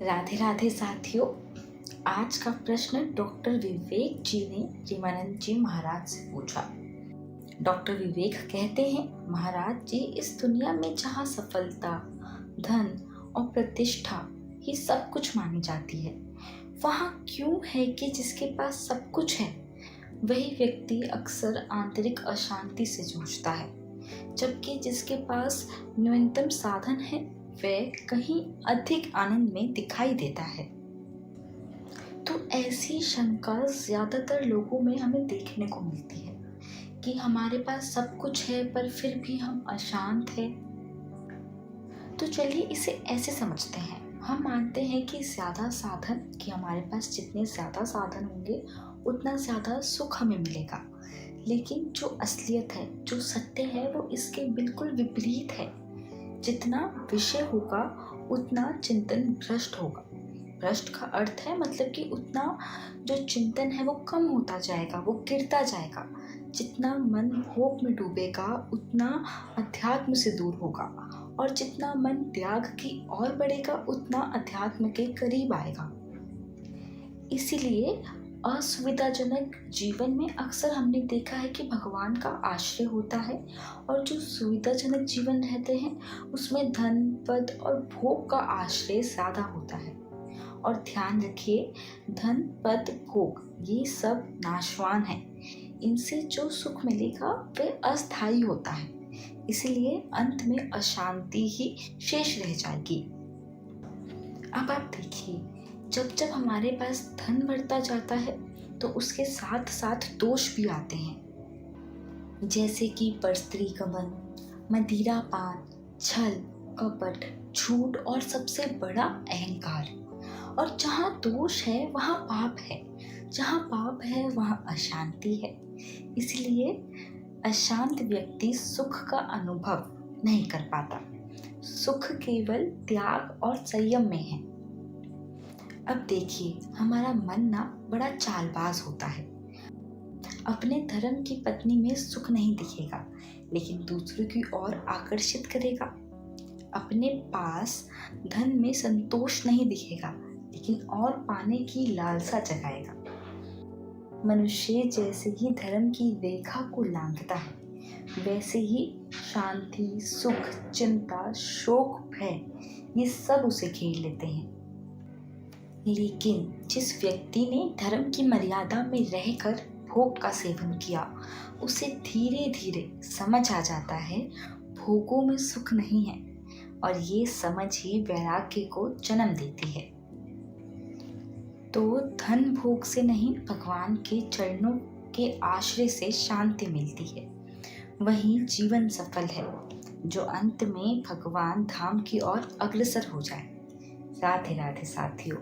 राधे राधे साथियों। आज का प्रश्न डॉक्टर विवेक जी ने प्रेमानंद जी महाराज से पूछा। डॉक्टर विवेक कहते हैं, महाराज जी, इस दुनिया में जहाँ सफलता, धन और प्रतिष्ठा ही सब कुछ मानी जाती है, वहाँ क्यों है कि जिसके पास सब कुछ है वही व्यक्ति अक्सर आंतरिक अशांति से जूझता है, जबकि जिसके पास न्यूनतम साधन है वह कहीं अधिक आनंद में दिखाई देता है। तो ऐसी शंका ज्यादातर लोगों में हमें देखने को मिलती है कि हमारे पास सब कुछ है पर फिर भी हम अशांत हैं। तो चलिए इसे ऐसे समझते हैं, हम मानते हैं कि ज्यादा साधन, कि हमारे पास जितने ज्यादा साधन होंगे उतना ज्यादा सुख हमें मिलेगा। लेकिन जो असलियत है, जो सत्य है, वो इसके बिल्कुल विपरीत है। जितना विषय होगा उतना चिंतन भ्रष्ट होगा। भ्रष्ट का अर्थ है मतलब कि उतना जो चिंतन है वो कम होता जाएगा, वो गिरता जाएगा। जितना मन भोग में डूबेगा उतना अध्यात्म से दूर होगा, और जितना मन त्याग की ओर बढ़ेगा उतना अध्यात्म के करीब आएगा। इसीलिए असुविधाजनक जीवन में अक्सर हमने देखा है कि भगवान का आश्रय होता है, और जो सुविधाजनक जीवन रहते हैं उसमें धन, पद और भोग का आश्रय ज़्यादा होता है। और ध्यान रखिए, धन, पद, भोग ये सब नाशवान है। इनसे जो सुख मिलेगा वह अस्थायी होता है, इसलिए अंत में अशांति ही शेष रह जाएगी। अब आप देखिए, जब जब हमारे पास धन बढ़ता जाता है तो उसके साथ साथ दोष भी आते हैं, जैसे कि परस्त्री गमन, मदिरापान, छल, कपट, झूठ और सबसे बड़ा अहंकार। और जहाँ दोष है वहाँ पाप है, जहाँ पाप है वहाँ अशांति है। इसलिए अशांत व्यक्ति सुख का अनुभव नहीं कर पाता। सुख केवल त्याग और संयम में है। अब देखिए, हमारा मन ना बड़ा चालबाज होता है। अपने धर्म की पत्नी में सुख नहीं दिखेगा, लेकिन दूसरों की ओर आकर्षित करेगा। अपने पास धन में संतोष नहीं दिखेगा, लेकिन और पाने की लालसा जगाएगा। मनुष्य जैसे ही धर्म की रेखा को लांघता है, वैसे ही शांति, सुख, चिंता, शोक, भय ये सब उसे घेर लेते हैं। लेकिन जिस व्यक्ति ने धर्म की मर्यादा में रहकर भोग का सेवन किया, उसे धीरे धीरे समझ आ जाता है भोगों में सुख नहीं है, और ये समझ ही वैराग्य को जन्म देती है। तो धन भोग से नहीं, भगवान के चरणों के आश्रय से शांति मिलती है। वही जीवन सफल है जो अंत में भगवान धाम की ओर अग्रसर हो जाए। राधे राधे साथियों।